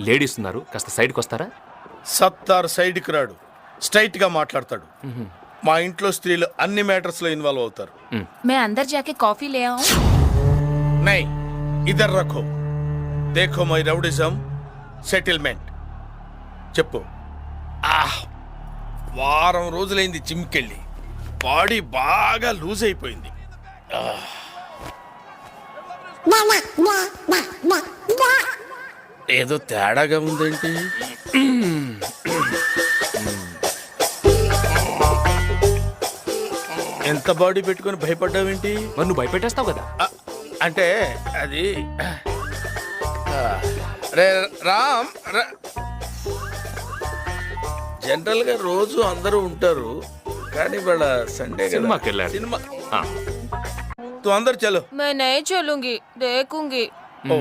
Ladies ఉన్నారు, కాస్త సైడ్కి వస్తారా? సత్తార్ సైడ్కి రాడు, స్ట్రైట్ గా మాట్లాడతాడు. మా ఇంట్లో స్త్రీలు అన్ని మ్యాటర్స్ లో ఇన్వాల్వ్ అవుతారు. मैं अंदर जाके कॉफी ले आऊं? నై either రఖో, Dekho my rowdyism settlement. చెప్పు. వారం రోజులైంది జిమ్కెళ్ళి, బాడీ బాగా లూజ్ అయిపోయింది. ఏదో తేడాగా ఉందేంటి? ఎంత బాడీ పెట్టుకొని భయపడ్డావేంటి? మరి నువ్వు భయపెట్టేస్తావు కదా. అంటే అది రే రామ్, జనరల్ గా రోజు అందరూ ఉంటారు, కానీ వాళ్ళ సండే సినిమాకి వెళ్ళారు. సినిమా ఆ. తు అందరు చలో. मैं नहीं चलूंगी, देखूंगी. ఓ